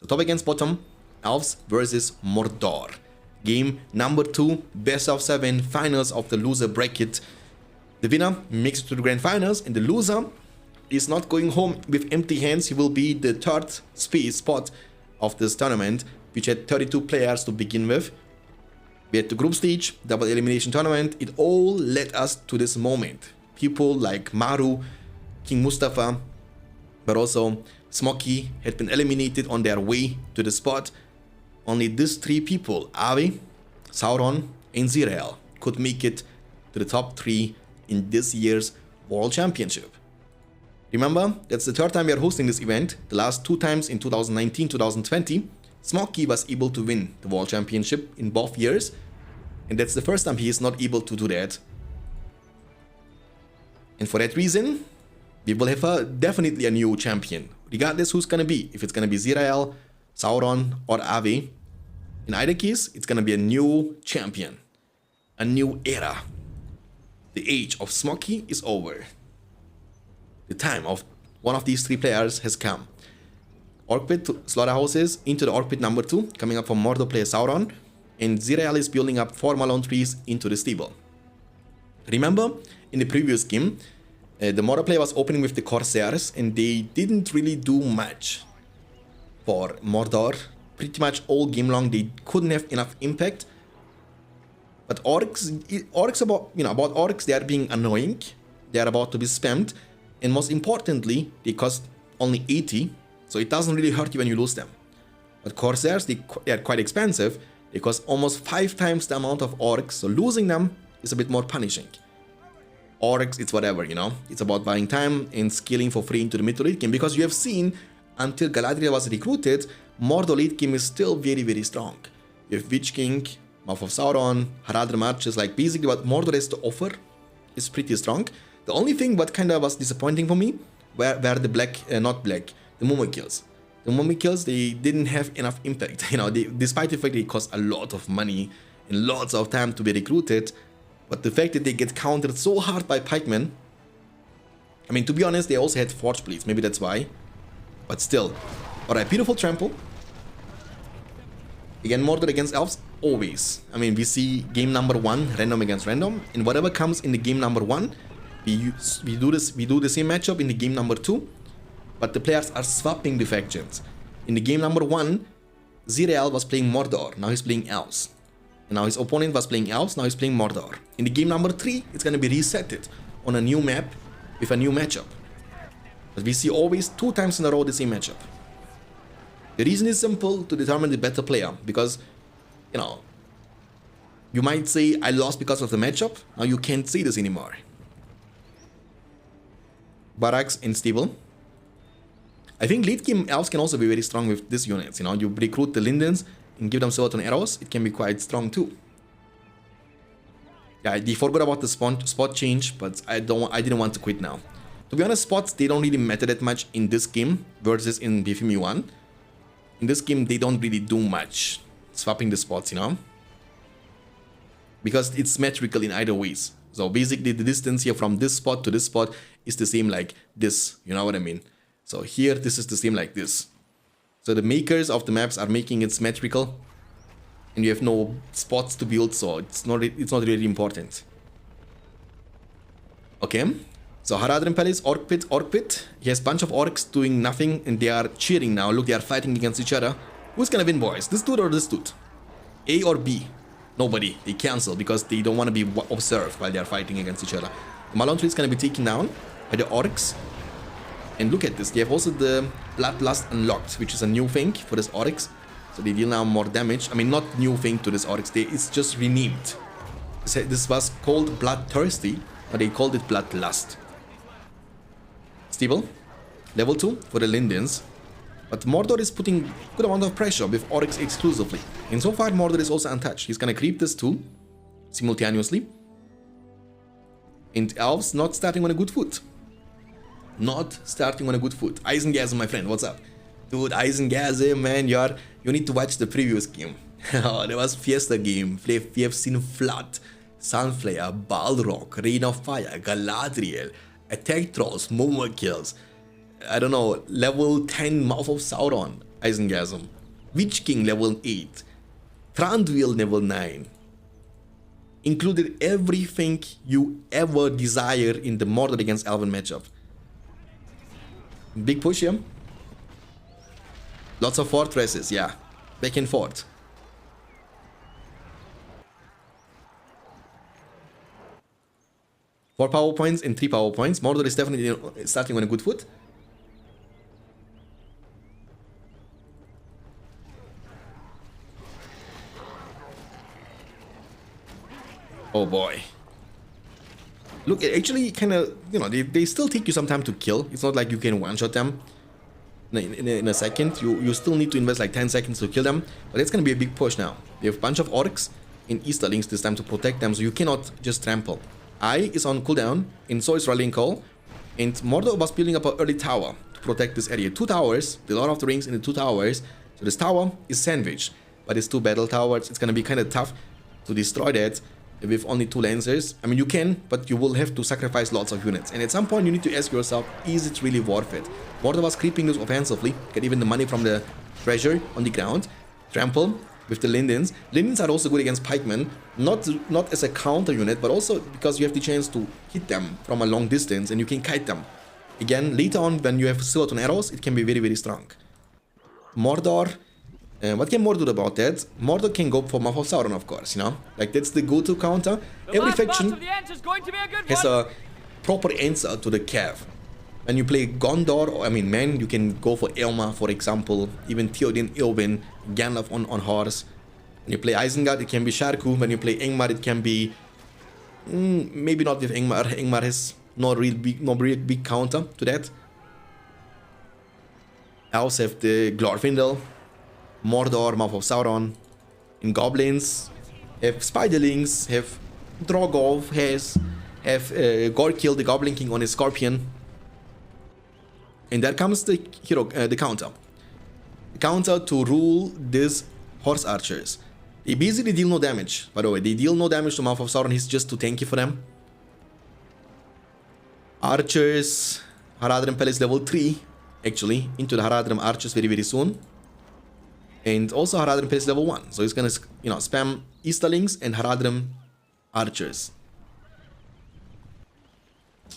So top against bottom, Elves versus Mordor. Game number 2, best of 7, finals of the loser bracket. The winner makes it to the grand finals, and the loser is not going home with empty hands. He will be the third spot of this tournament, which had 32 players to begin with. We had the group stage, double elimination tournament. It all led us to this moment. People like Maru, King Mustafa, but also Smoky had been eliminated on their way to the spot. Only these 3 people, Ave, Sauron, and Zirael, could make it to the top 3 in this year's World Championship. Remember, that's the 3rd time we are hosting this event. The last 2 times in 2019-2020, Smoky was able to win the World Championship in both years, and that's the first time he is not able to do that. And for that reason, we will have definitely a new champion, regardless who's gonna be. If it's gonna be Zirael, Sauron, or Ave, in either case, it's gonna be a new champion, a new era. The age of Smoky is over. The time of one of these 3 players has come. Orc Pit Slaughterhouses into the Orc Pit number 2, coming up from Mordor player Sauron, and Zirael is building up 4 Malone trees into the stable. Remember, in the previous game, the Mordor player was opening with the Corsairs, and they didn't really do much for Mordor. Pretty much all game long, they couldn't have enough impact. But orcs about orcs, they are being annoying. They are about to be spammed, and most importantly, they cost only 80, so it doesn't really hurt you when you lose them. But Corsairs, they are quite expensive. They cost almost 5 times the amount of orcs, so losing them is a bit more punishing. Orcs, it's whatever, you know. It's about buying time and scaling for free into the mid to late game, because you have seen, until Galadriel was recruited, Mordor late game is still very, very strong. You have Witch King, Mouth of Sauron, Haradrim Marches, like basically what Mordor has to offer is pretty strong. The only thing what kind of was disappointing for me were the the Mummy kills. The Mummy kills, they didn't have enough impact. You know, despite the fact they cost a lot of money and lots of time to be recruited, but the fact that they get countered so hard by pikemen. I mean, to be honest, they also had Forge Blades, maybe that's why. But still. Alright, beautiful trample. Again, Mordor against Elves, always. I mean, we see game number 1, random against random, and whatever comes in the game number 1, we do the same matchup in the game number 2, but the players are swapping the factions. In the game number 1, Zirael was playing Mordor, now he's playing Elves. And now his opponent was playing Elves, now he's playing Mordor. In the game number 3, it's gonna be resetted on a new map with a new matchup. But we see always 2 times in a row the same matchup. The reason is simple: to determine the better player, because, you know, you might say, I lost because of the matchup. Now you can't say this anymore. Barracks and stable. I think late game Elves can also be very strong with these units. You know, you recruit the Lindens and give them certain arrows, it can be quite strong too. Yeah, they forgot about the spot change, but I didn't want to quit now. To be honest, spots, they don't really matter that much in this game versus in BFME1. In this game, they don't really do much swapping the spots, you know, because it's symmetrical in either ways. So basically, the distance here from this spot to this spot is the same like this, you know what I mean? So here, this is the same like this. So the makers of the maps are making it symmetrical, and you have no spots to build, so it's not really important. Okay, so Haradrim Palace, Orc Pit. He has a bunch of orcs doing nothing, and they are cheering now. Look, they are fighting against each other. Who's gonna win, boys? This dude or this dude? A or B? Nobody. They cancel because they don't want to be observed while they are fighting against each other. The Malone tree is gonna be taken down by the orcs. And look at this. They have also the Bloodlust unlocked, which is a new thing for this orcs. So they deal now more damage. I mean, not new thing to this orcs. It's just renamed. This was called Bloodthirsty, but they called it Bloodlust. Stable, level 2 for the Lindens, but Mordor is putting good amount of pressure with orcs exclusively, and so far Mordor is also untouched. He's gonna creep this too, simultaneously, and Elves not starting on a good foot. Eisengasm, my friend, what's up? Dude, Eisengasm, man, you need to watch the previous game. Oh, there was Fiesta game, we have seen Flood, Sunflare, Balrog, Rain of Fire, Galadriel, Attack Trolls, Momo kills, I don't know, level 10 Mouth of Sauron, Eisengasm, Witch King level 8, Thranduil level 9. Included everything you ever desire in the Mordor against Elven matchup. Big push here. Lots of fortresses, yeah. Back and forth. Four power points and 3 power points. Mordor is definitely starting on a good foot. Oh boy. Look, it actually kind of, you know, they still take you some time to kill. It's not like you can one-shot them in a second. You still need to invest like 10 seconds to kill them. But it's going to be a big push now. We have a bunch of orcs in Easterlings this time to protect them, so you cannot just trample. I is on cooldown, and so is Rallying Call. And Mordor was building up an early tower to protect this area. 2 towers, the Lord of the Rings and the 2 towers. So this tower is sandwiched, but it's 2 battle towers. It's going to be kind of tough to destroy that with only 2 lancers. I mean, you can, but you will have to sacrifice lots of units. And at some point, you need to ask yourself, is it really worth it? Mordor was creeping this offensively, get even the money from the treasure on the ground. Trample with the Lindens. Lindens are also good against pikemen, not as a counter unit, but also because you have the chance to hit them from a long distance and you can kite them. Again, later on, when you have Silverton arrows, it can be very, very strong. Mordor. What can Mordor do about that? Mordor can go for Mouth of Sauron, of course, you know? Like, that's the go-to counter. Every faction has a proper answer to the cav. When you play Gondor, or I mean, man, you can go for Elma, for example. Even Theoden, Eowyn, Gandalf on horse. When you play Isengard, it can be Sharku. When you play Ingmar, it can be... maybe not with Ingmar. Ingmar has no real big counter to that. Elves have the Glorfindel. Mordor, Mouth of Sauron. In Goblins, have Spiderlings, have Drogon, have Gorkil, the Goblin King, on his Scorpion. And there comes the hero, the counter. The counter to rule these horse archers. They basically deal no damage, by the way. They deal no damage to Mouth of Sauron, he's just too tanky for them. Archers, Haradrim Palace level 3, actually, into the Haradrim Archers very, very soon. And also Haradrim Palace level 1. So he's gonna, you know, spam Easterlings and Haradrim Archers.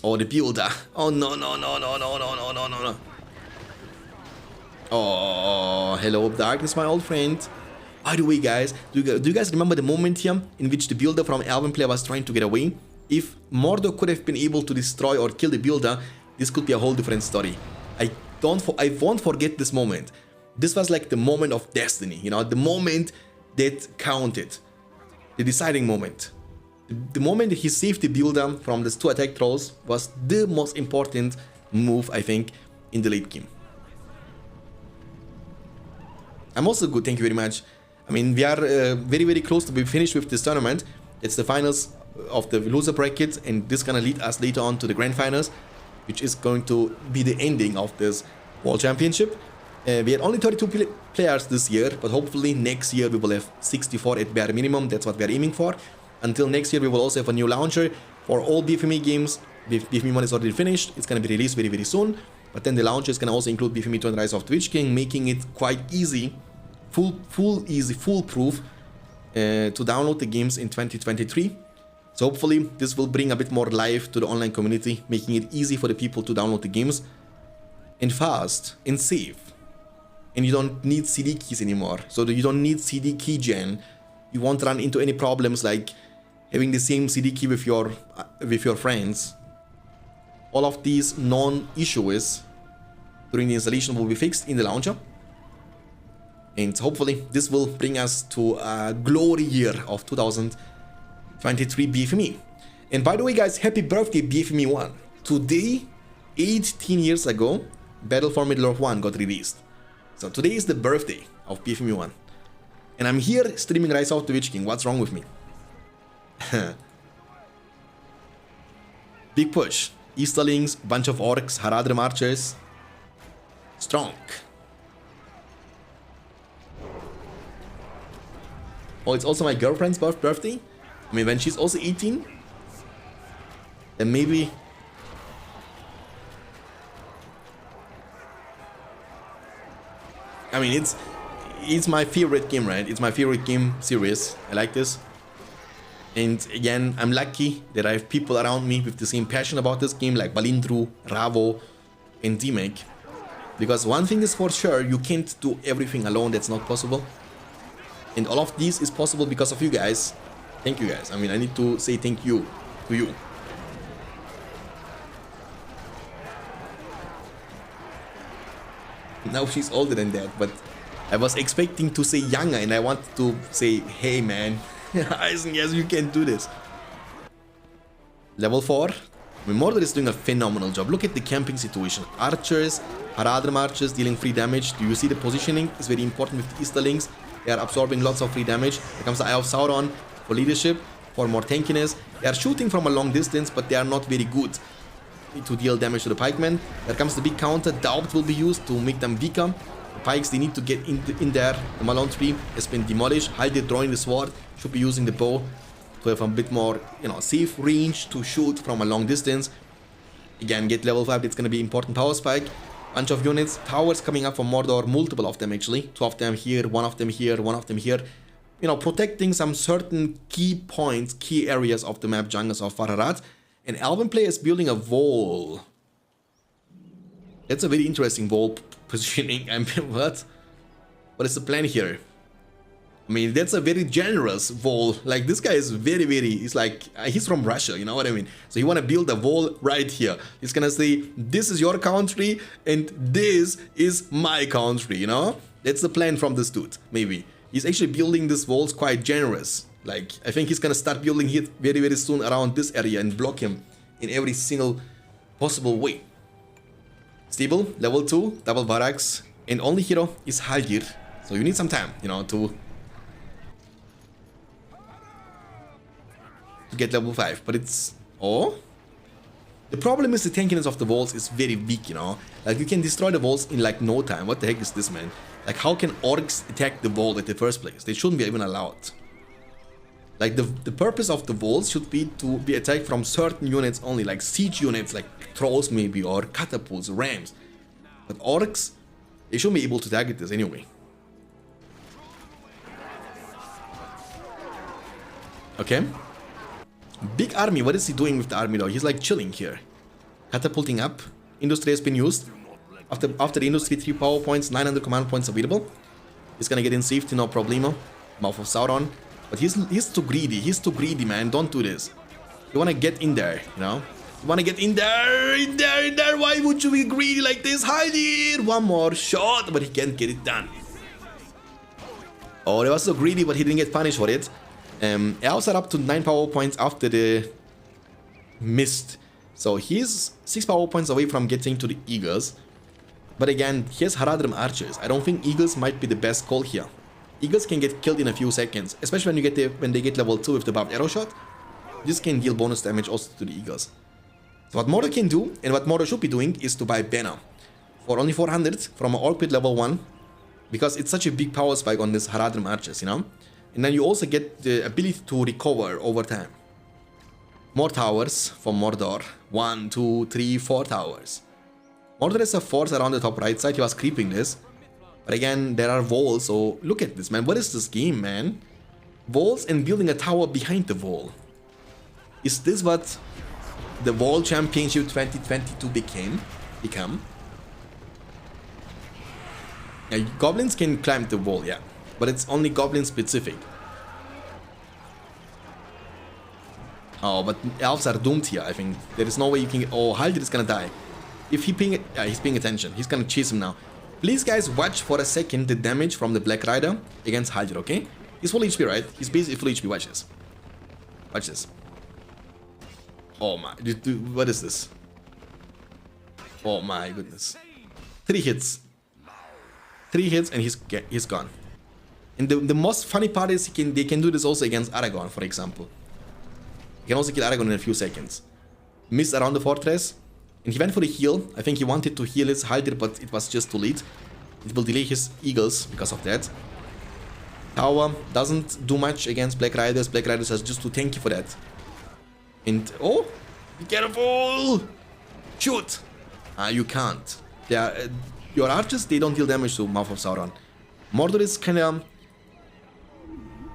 Oh, the builder. Oh, no. Oh, hello, darkness, my old friend. By the way, guys, do you guys remember the moment here in which the builder from Elven player was trying to get away? If Mordor could have been able to destroy or kill the builder, this could be a whole different story. I won't forget this moment. This was like the moment of destiny, you know, the moment that counted. The deciding moment. The moment that he saved the builder from these 2 attack trolls was the most important move, I think, in the late game. I'm also good, thank you very much. I mean, we are very, very close to be finished with this tournament. It's the finals of the loser bracket, and this is gonna lead us later on to the grand finals, which is going to be the ending of this World Championship. We had only 32 players this year, but hopefully next year we will have 64 at bare minimum. That's what we are aiming for. Until next year, we will also have a new launcher for all BFME games. BFME 1 is already finished. It's going to be released very, very soon. But then the launcher is going to also include BFME 2 and Rise of the Witch King, making it quite easy, foolproof to download the games in 2023. So hopefully this will bring a bit more life to the online community, making it easy for the people to download the games. And fast and safe. And you don't need CD keys anymore. So you don't need CD key gen. You won't run into any problems like having the same CD key with your friends. All of these non-issues during the installation will be fixed in the launcher. And hopefully this will bring us to a glory year of 2023 BFME. And by the way, guys, happy birthday BFME 1. Today, 18 years ago, Battle for Middle-earth 1 got released. So today is the birthday of BFME 1. And I'm here streaming Rise of the Witch King. What's wrong with me? Big push. Easterlings, bunch of orcs, Haradrim archers. Strong. Oh, it's also my girlfriend's birthday. I mean, when she's also 18, then maybe... I mean, it's my favorite game, right? It's my favorite game series. I like this. And again, I'm lucky that I have people around me with the same passion about this game, like Balindru, Ravo, and D-Make. Because one thing is for sure, you can't do everything alone. That's not possible. And all of this is possible because of you guys. Thank you guys. I mean, I need to say thank you to you. Now she's older than that, but I was expecting to say younger, and I wanted to say, hey man, Eisen, yes, you can do this. Level 4. I mean, Mordor is doing a phenomenal job. Look at the camping situation. Archers, Haradrim archers dealing free damage. Do you see the positioning? It's very important with the Easterlings. They are absorbing lots of free damage. Here comes the Eye of Sauron for leadership, for more tankiness. They are shooting from a long distance, but they are not very good to deal damage to the pikemen. There comes the big counter. Doubt will be used to make them weaker. The pikes, they need to get in there. The Malone tree has been demolished. Haldir drawing the sword. Should be using the bow to have a bit more, you know, safe range to shoot from a long distance. Again, get level 5. It's going to be important power spike. Bunch of units. Towers coming up from Mordor. Multiple of them, actually. 2 of them here, 1 of them here, 1 of them here. You know, protecting some certain key points, key areas of the map jungles of Fararat. And Alban player is building a wall. That's a very interesting wall positioning. I mean, what? What is the plan here? I mean, that's a very generous wall. Like, this guy is very, he's like, he's from Russia, you know what I mean? So you want to build a wall right here. He's gonna say, this is your country and this is my country, you know? That's the plan from this dude, maybe. He's actually building these walls quite generous. Like, I think he's gonna start building it very soon around this area and block him in every single possible way. Stable, level 2, double barracks, and only hero is Haldir. So you need some time, you know, to get level 5, but it's... Oh? The problem is the tankiness of the walls is very weak, you know? Like, you can destroy the walls in like no time. What the heck is this, man? Like, how can orcs attack the wall at the first place? They shouldn't be even allowed. Like, the purpose of the walls should be to be attacked from certain units only, like siege units, like trolls maybe, or catapults, rams. But orcs, they shouldn't be able to target this anyway. Okay. Big army, what is he doing with the army though? He's like chilling here. Catapulting up. Industry has been used. After the industry, 3 power points, 900 command points available. He's gonna get in safety, no problemo. Mouth of Sauron. But he's too greedy, man. Don't do this. You wanna get in there, you know? You wanna get in there, Why would you be greedy like this? Haldir! One more shot, but he can't get it done. Oh, they was so greedy, but he didn't get punished for it. Elves are up to 9 power points after the mist. So he's 6 power points away from getting to the Eagles. But again, he has Haradrim archers. I don't think Eagles might be the best call here. Eagles can get killed in a few seconds, especially when they get level 2 with the buffed arrow shot. This can deal bonus damage also to the Eagles. So what Mordor can do, and what Mordor should be doing, is to buy banner for only 400 from an orc pit level 1, because it's such a big power spike on this Haradrim archers, you know? And then you also get the ability to recover over time. More towers from Mordor. 1, 2, 3, 4 towers. Mordor has a force around the top right side. He was creeping this. But again, there are walls. So look at this, man. What is this game, man? Walls and building a tower behind the wall. Is this what the Wall Championship 2022 become? Yeah, goblins can climb the wall, yeah. But it's only goblin specific. Oh, but elves are doomed here, I think. There is no way you can... Oh, Haldir is gonna die. If he ping... Yeah, he's paying attention. He's gonna chase him now. Please, guys, watch for a second the damage from the Black Rider against Haldir, okay? He's full HP, right? He's basically full HP. Watch this. Watch this. Oh my... What is this? Oh my goodness. 3 hits. 3 hits and he's gone. And the most funny part is they can do this also against Aragorn, for example. You can also kill Aragorn in a few seconds. Missed around the fortress. And he went for the heal. I think he wanted to heal his Haldir, but it was just too late. It will delay his Eagles because of that. Tower doesn't do much against Black Riders. Black Riders are just too tanky for that. And... Oh! Be careful! Shoot! You can't. They are, your archers, they don't deal damage to Mouth of Sauron. Mordor is kind of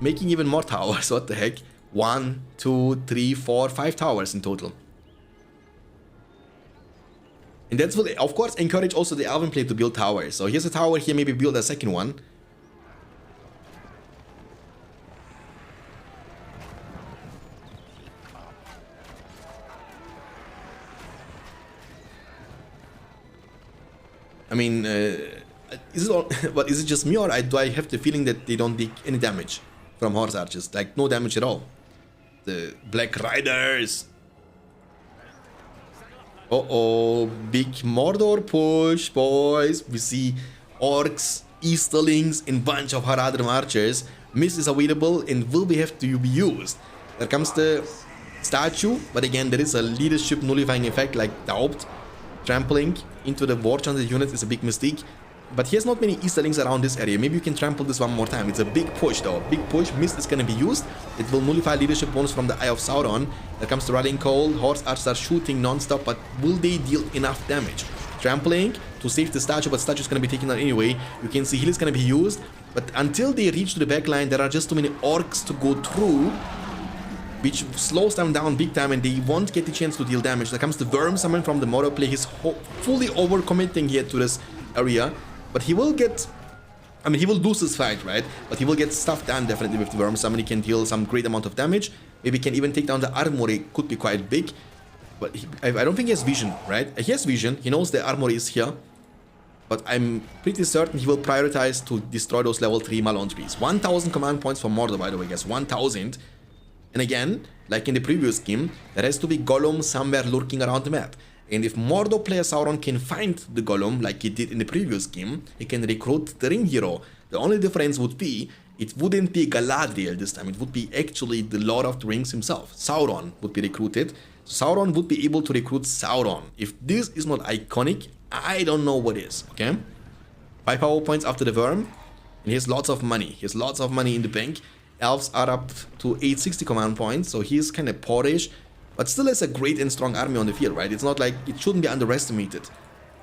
making even more towers. What the heck? 1, 2, 3, 4, 5 towers in total. And that's will, of course, encourage also the Elven player to build towers. So here's a tower here, maybe build a second one. I mean, is it all, but is it just me, or do I have the feeling that they don't take any damage from horse archers? Like, no damage at all. The Black Riders. Uh-oh, big Mordor push, boys. We see orcs, Easterlings, and bunch of Haradrim archers. Mist is available and will have to be used. There comes the statue, but again, there is a leadership nullifying effect like Daubt. Trampling into the war chanted units is a big mistake. But he has not many Easterlings around this area. Maybe you can trample this one more time. It's a big push though. Big push. Mist is going to be used. It will nullify leadership bonus from the Eye of Sauron. There comes the Rallying Call. Horse archers are shooting non-stop, but will they deal enough damage? Trampling to save the statue, but statue is going to be taken out anyway. You can see heal is going to be used. But until they reach to the back line, there are just too many orcs to go through, which slows them down big time, and they won't get the chance to deal damage. There comes the Worm Summon from the Mordor play. He's fully overcommitting here to this area. But he will get, I mean, he will lose this fight, right? But he will get stuff done definitely with the Worm Summon. He can deal some great amount of damage. Maybe can even take down the armory. Could be quite big. But I don't think he has vision, right? He has vision. He knows the armory is here. But I'm pretty certain he will prioritize to destroy those level 3 Malon trees. 1000 command points for Mordor, by the way, guys. 1000. And again, like in the previous game, there has to be Gollum somewhere lurking around the map. And if Mordor player Sauron can find the Gollum, like he did in the previous game, he can recruit the Ring Hero. The only difference would be, it wouldn't be Galadriel this time, it would be actually the Lord of the Rings himself. Sauron would be recruited. Sauron would be able to recruit Sauron. If this is not iconic, I don't know what is, okay? 5 power points after the Worm, and he has lots of money. He has lots of money in the bank. Elves are up to 860 command points, so he's kind of poorish. But still has a great and strong army on the field, right? It's not like, it shouldn't be underestimated.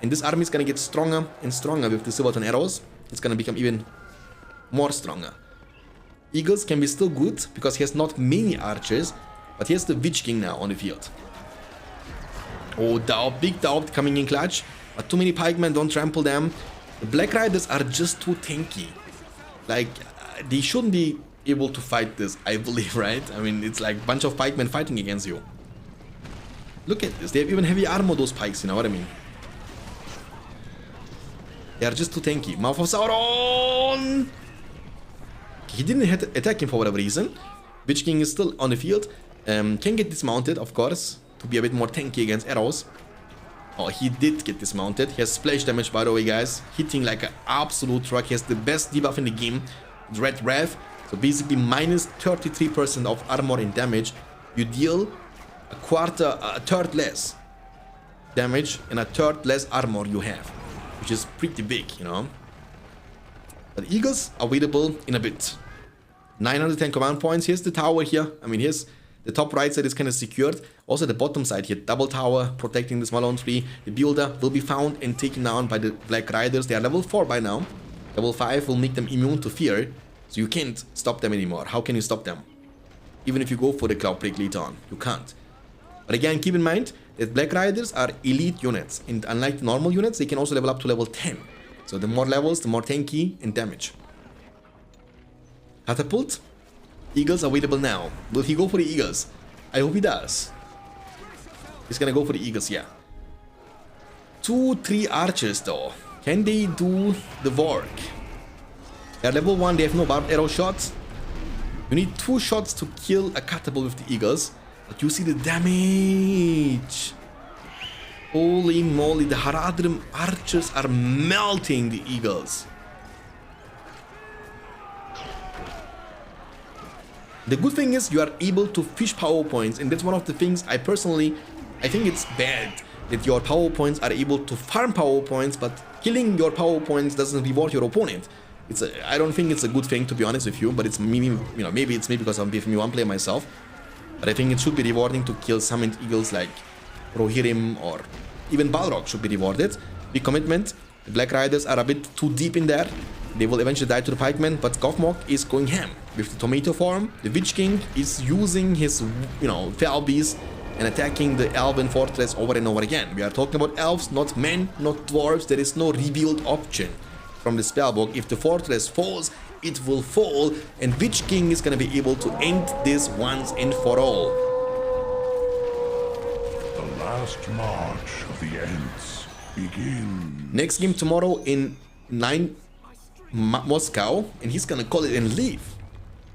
And this army is gonna get stronger and stronger with the Silverton arrows. It's gonna become even more stronger. Eagles can be still good, because he has not many archers, but he has the Witch King now on the field. Oh, Daubt, big Daubt coming in clutch. But too many pikemen, don't trample them. The Black Riders are just too tanky. Like, they shouldn't be able to fight this, I believe, right? I mean, it's like a bunch of pikemen fighting against you. Look at this, they have even heavy armor, those pikes, you know what I mean? They are just too tanky. Mouth of Sauron! He didn't attack him for whatever reason. Witch King is still on the field. Can get dismounted, of course, to be a bit more tanky against arrows. Oh, he did get dismounted. He has splash damage, by the way, guys. Hitting like an absolute truck. He has the best debuff in the game, Dread Rev. So basically minus 33% of armor and damage. You deal a third less damage and a third less armor you have, which is pretty big, you know. But Eagles available in a bit. 910 command points. Here's the tower here. I mean, here's the top right side is kind of secured. Also the bottom side here, double tower protecting this Malone tree. The builder will be found and taken down by the Black Riders. They are level 4 by now. Level 5 will make them immune to fear, so you can't stop them anymore. How can you stop them? Even if you go for the Cloud Break later on, you can't. But again, keep in mind that Black Riders are elite units, and unlike normal units, they can also level up to level 10. So the more levels, the more tanky and damage. Catapult. Eagles available now. Will he go for the Eagles? I hope he does. He's gonna go for the Eagles, yeah. 2-3 archers though. Can they do the work? They're level 1, they have no barbed arrow shots. You need 2 shots to kill a catapult with the Eagles. But you see the damage. Holy moly, the Haradrim archers are melting the Eagles. The good thing is you are able to fish power points, and that's one of the things I think it's bad that your power points are able to farm power points, but killing your power points doesn't reward your opponent. I don't think it's a good thing, to be honest with you, but it's maybe, you know, maybe it's me because I'm BFME1 player myself. But I think it should be rewarding to kill summoned eagles like Rohirrim, or even Balrog should be rewarded. Big commitment. The Black Riders are a bit too deep in there. They will eventually die to the pikemen, but Gothmog is going ham. With the tomato farm, the Witch King is using his, Fell Beast and attacking the Elven fortress over and over again. We are talking about elves, not men, not dwarves. There is no rebuild option from the spellbook. If the fortress falls, it will fall, and Witch King is gonna be able to end this once and for all. The last march of the Ents begins. Next game tomorrow in 9 Moscow, and he's gonna call it and leave.